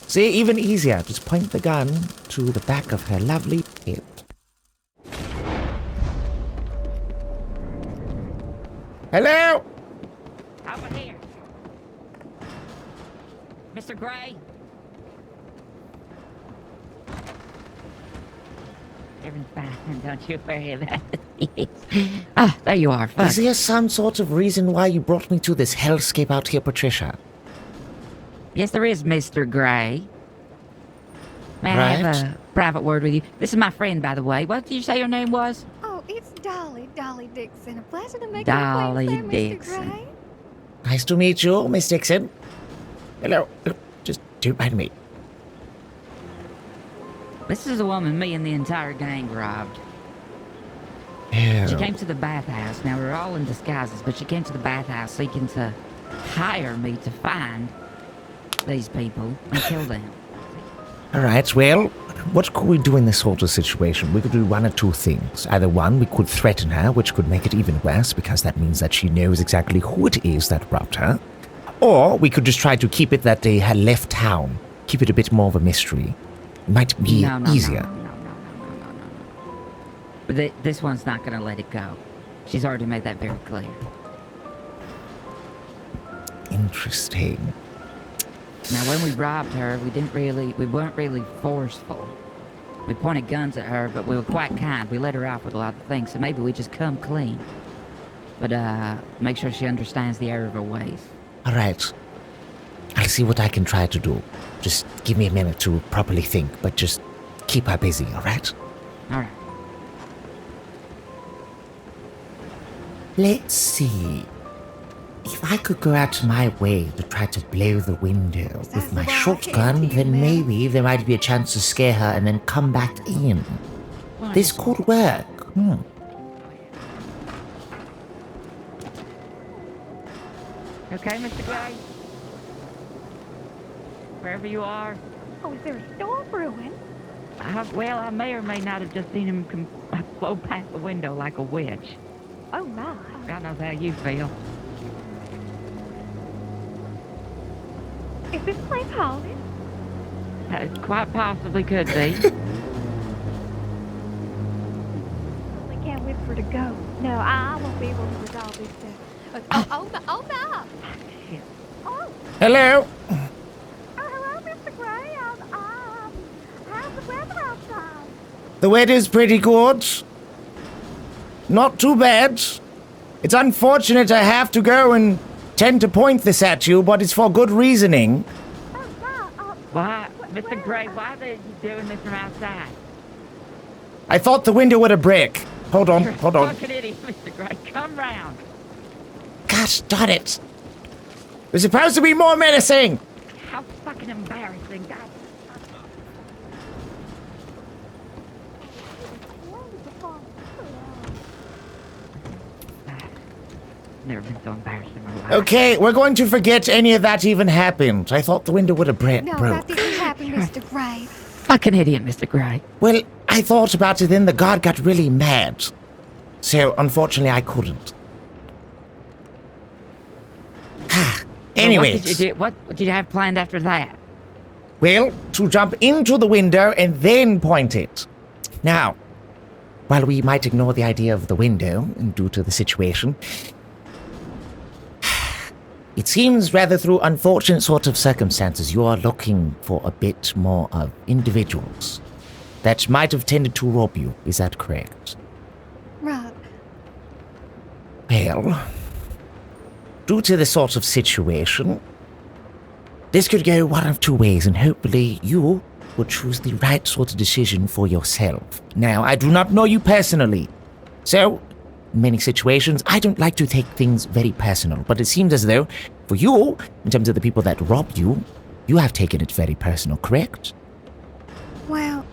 See, even easier. Just point the gun to the back of her lovely head. Hello? Over here. Mr. Gray? Everything's fine, don't you worry about it. Ah, there you are. Fuck. Is there some sort of reason why you brought me to this hellscape out here, Patricia? Yes, there is, Mr. Gray. May I have a private word with you? This is my friend, by the way. What did you say your name was? Oh, it's Dolly Dixon. A pleasure to make Dolly your acquaintance there, Dixon. Mr. Gray. Nice to meet you, Miss Dixon. Hello. Just don't mind me. This is a woman me and the entire gang robbed. Oh. She came to the bathhouse. Now, we're all in disguises, but she came to the bathhouse seeking to hire me to find these people and kill them. All right, well, what could we do in this sort of situation? We could do one or two things. Either one, we could threaten her, which could make it even worse, because that means that she knows exactly who it is that robbed her. Or we could just try to keep it that they had left town. Keep it a bit more of a mystery. It might be easier. No. But this one's not going to let it go. She's already made that very clear. Interesting. Now, when we robbed her, we weren't really forceful. We pointed guns at her, but we were quite kind. We let her off with a lot of things, so maybe we just come clean. But, make sure she understands the error of her ways. All right. I'll see what I can try to do. Just give me a minute to properly think, but just keep her busy, all right? All right. Let's see. If I could go out of my way to try to blow the window with my shotgun, then maybe there might be a chance to scare her and then come back in. This could work. Okay, Mr. Gray? Wherever you are. Oh, is there a storm brewing? Well, I may or may not have just seen him flow past the window like a witch. Oh, my. God knows how you feel. Is this place haunted? It quite possibly could be. I can't wait for it to go. No, I won't be able to resolve this stuff. Oh, no. Shit. Oh, Hello? hello, Mr. Gray. How's the weather outside? The weather's pretty good. Not too bad. It's unfortunate I have to go and tend to point this at you, but it's for good reasoning. Oh, wow. Why, Mr. Gray, why are you doing this from outside? I thought the window would have break. Hold on. You're a fucking idiot, Mr. Gray. Come round. Gosh darn it. We're supposed to be more menacing. How fucking embarrassing. God. Never been so embarrassed in my life. Okay, we're going to forget any of that even happened. I thought the window would have No, that broke. didn't happen, Mr. Gray. Fucking idiot, Mr. Gray. Well, I thought about it, then the guard got really mad. So, unfortunately, I couldn't. Anyways. What did you have planned after that? Well, to jump into the window and then point it. Now, while we might ignore the idea of the window, due to the situation, it seems rather through unfortunate sort of circumstances you are looking for a bit more of individuals that might have tended to rob you. Is that correct? Right. Well, due to this sort of situation, this could go one of two ways, and hopefully you will choose the right sort of decision for yourself. Now, I do not know you personally, so in many situations, I don't like to take things very personal, but it seems as though for you, in terms of the people that robbed you, you have taken it very personal, correct? Well,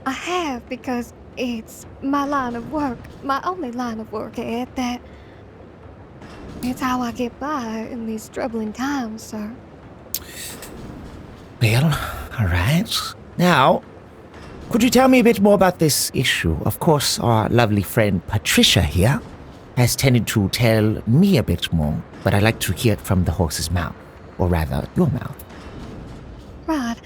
I have because it's my line of work, my only line of work at that. It's how I get by in these troubling times, sir. Well, all right. Now, could you tell me a bit more about this issue? Of course, our lovely friend Patricia here has tended to tell me a bit more, but I'd like to hear it from the horse's mouth, or rather, your mouth. Right.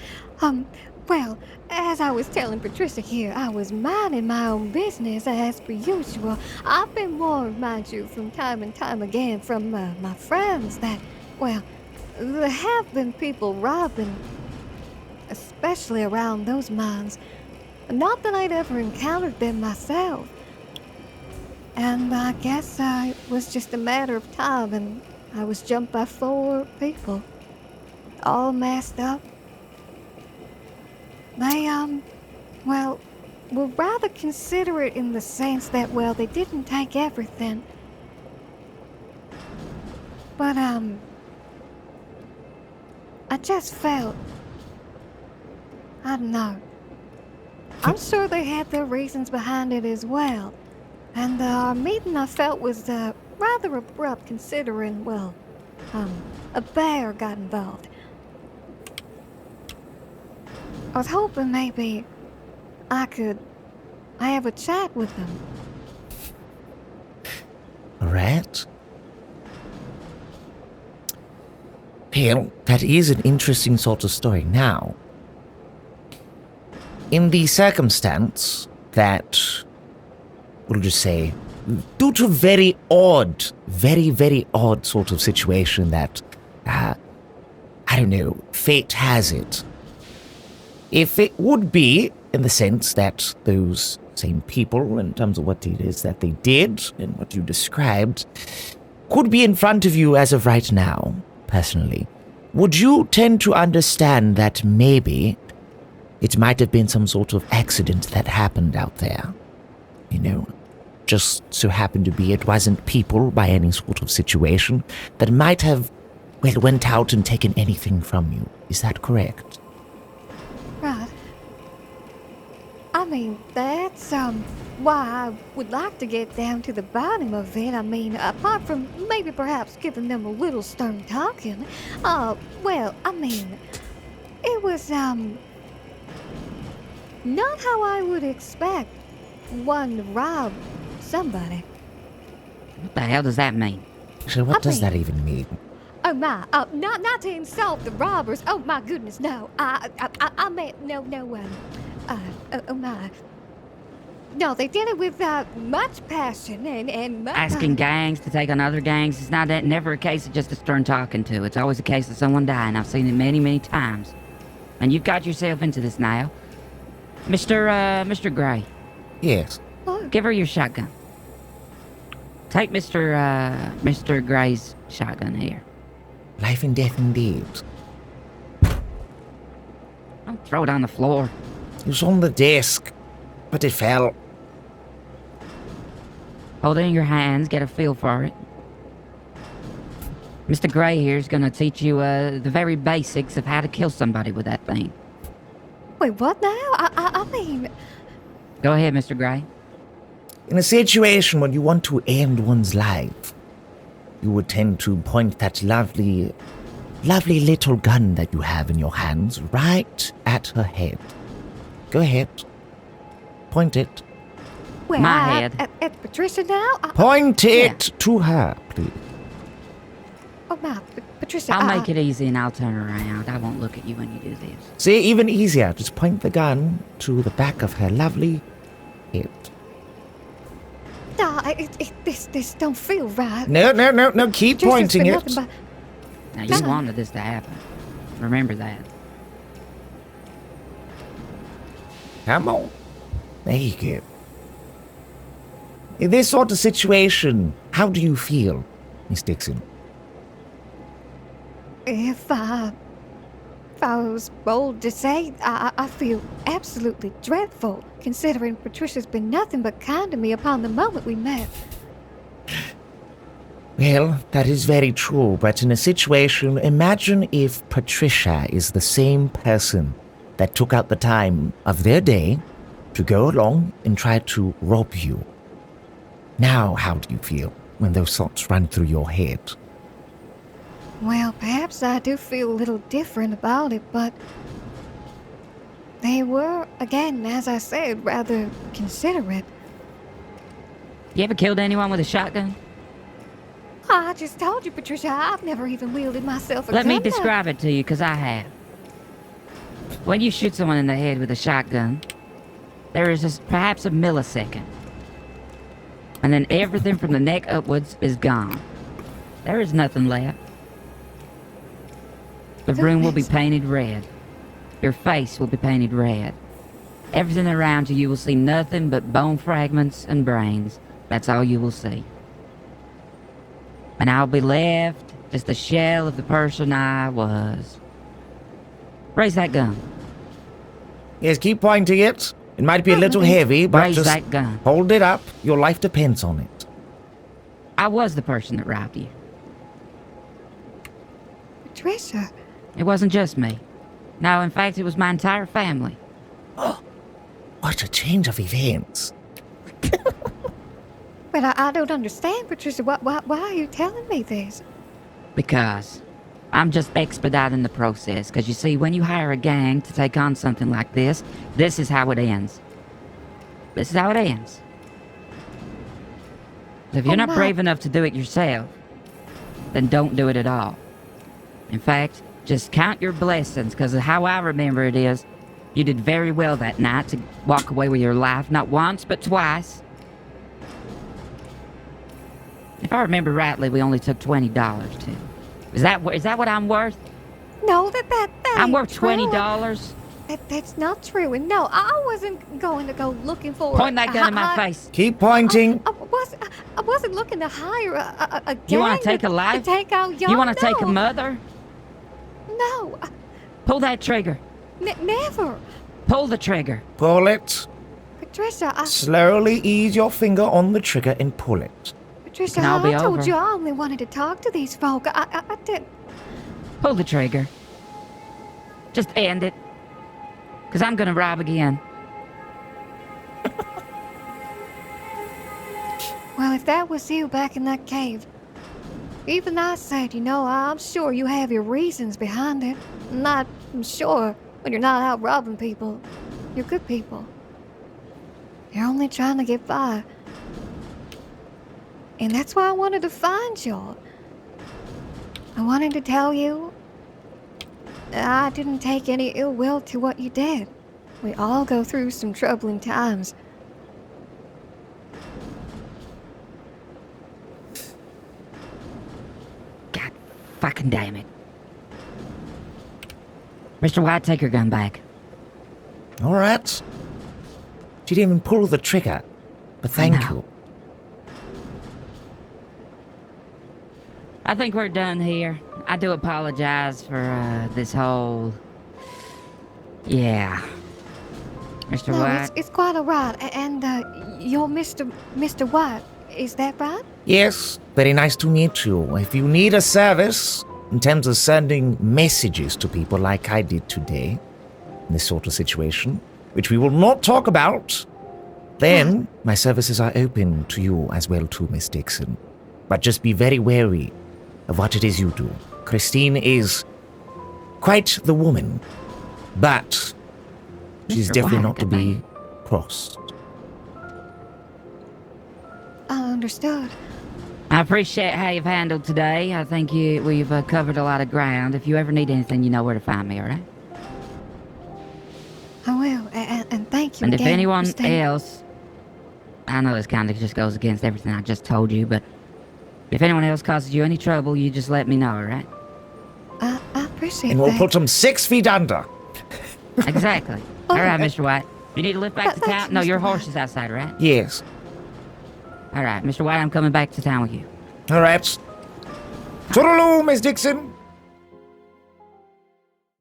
Well, as I was telling Patricia here, I was minding my own business as per usual. I've been warned, mind you, from time and time again from my friends that, well, there have been people robbing, especially around those mines. Not that I'd ever encountered them myself. And I guess it was just a matter of time, and I was jumped by 4 people, all masked up. They, well, were rather considerate in the sense that, well, they didn't take everything. But, I just felt, I don't know. I'm sure they had their reasons behind it as well. And our meeting, I felt, was rather abrupt considering, well, a bear got involved. I was hoping maybe I could have a chat with them. Alright. Well, that is an interesting sort of story. Now, in the circumstance that, we'll just say, due to very odd, very odd sort of situation that, I don't know, fate has it. If it would be in the sense that those same people, in terms of what it is that they did and what you described, could be in front of you as of right now, personally, would you tend to understand that maybe it might have been some sort of accident that happened out there? You know, just so happened to be it wasn't people by any sort of situation that might have, well, went out and taken anything from you. Is that correct? Right. I mean, that's, why I would like to get down to the bottom of it. I mean, apart from maybe perhaps giving them a little stern talking. Well, I mean, it was, not how I would expect one to rob somebody. What the hell does that mean? So what does that even mean? Oh my, not to insult the robbers. Oh my goodness, no. I meant, no, oh my. No, they did it with, much passion and much... Asking gangs to take on other gangs is never a case of just a stern talking to. It's always a case of someone dying. I've seen it many times. And you've got yourself into this now. Mr. Gray. Yes. Give her your shotgun. Take Mr. Gray's shotgun here. Life and death indeed. Don't throw it on the floor. It was on the desk, but it fell. Hold it in your hands, get a feel for it. Mr. Gray here is gonna teach you the very basics of how to kill somebody with that thing. Wait, what now? I mean... Go ahead, Mr. Gray. In a situation when you want to end one's life, you would tend to point that lovely little gun that you have in your hands right at her head. Go ahead. Point it. Well, My head. At Patricia now? Point it to her, please. Oh my, Patricia, I'll make it easy and I'll turn around. I won't look at you when you do this. See, even easier. Just point the gun to the back of her lovely head. Nah, this don't feel right. No. Keep Patricia's pointing been it. nothing but- Now, you Done. wanted this to happen. Remember that. Come on. There you go. In this sort of situation, how do you feel, Miss Dixon? If I was bold to say, I feel absolutely dreadful, considering Patricia's been nothing but kind to me upon the moment we met. Well, that is very true, but in a situation, imagine if Patricia is the same person that took out the time of their day to go along and try to rob you. Now, how do you feel when those thoughts run through your head? Well, perhaps I do feel a little different about it, but they were, again, as I said, rather considerate. You ever killed anyone with a shotgun? I just told you, Patricia, I've never even wielded myself a gun. Let me describe it to you, because I have. When you shoot someone in the head with a shotgun, there is perhaps a millisecond. And then everything from the neck upwards is gone. There is nothing left. The room will be painted red. Your face will be painted red. Everything around you will see nothing but bone fragments and brains. That's all you will see. And I'll be left just a shell of the person I was. Raise that gun. Yes, keep pointing it. It might be a little heavy, but Raise just that gun. hold it up. Your life depends on it. I was the person that robbed you. Patricia, It wasn't just me. No, in fact, it was my entire family. What a change of events. but I don't understand, Patricia. Why are you telling me this? Because I'm just expediting the process. Because you see, when you hire a gang to take on something like this is how it ends. This is how it ends. If you're not brave enough to do it yourself, then don't do it at all. In fact, just count your blessings, because of how I remember it is, you did very well that night to walk away with your life, not once, but twice. If I remember rightly, we only took $20 too. Is that what I'm worth? No, that I'm ain't worth true. $20. That's not true. And no, I wasn't going to go looking for. Point that gun in my face. Keep pointing. I wasn't looking to hire a gang. You want to take a life? To take out young. You want to take a no. mother? No, Pull that trigger. never. Pull the trigger. Pull it. Patricia, Slowly ease your finger on the trigger and pull it. Patricia, all be I told over. you I only wanted to talk to these folk. I didn't. Pull the trigger. Just end it. Because I'm going to rob again. Well, if that was you back in that cave, even I said, I'm sure you have your reasons behind it. I'm sure when you're not out robbing people, you're good people. You're only trying to get by. And that's why I wanted to find y'all. I wanted to tell you I didn't take any ill will to what you did. We all go through some troubling times. God fucking damn it. Mr. White, take your gun back. All right. She didn't even pull the trigger. But thank know. you. I think we're done here. I do apologize for this whole... Yeah. Mr. No, White? it's quite alright. And you're Mr. White, is that right? Yes, very nice to meet you. If you need a service in terms of sending messages to people like I did today, in this sort of situation, which we will not talk about, then my services are open to you as well too, Miss Dixon. But just be very wary of what it is you do. Christine is quite the woman, but she's Mr. definitely White, not to good be man. crossed. I understood. I appreciate how you've handled today. I think we've covered a lot of ground. If you ever need anything, you know where to find me, all right? I will. And thank you And if again for anyone staying. else... I know this kind of just goes against everything I just told you, but... If anyone else causes you any trouble, you just let me know, all right? I appreciate And we'll that. put them 6 feet under. Exactly. All right, Mr. White. You need to lift back to Thank town? you, No, Mr. your White. horse is outside, right? Yes. All right, Mr. White, I'm coming back to town with you. All right. Toodaloo, Miss Dixon.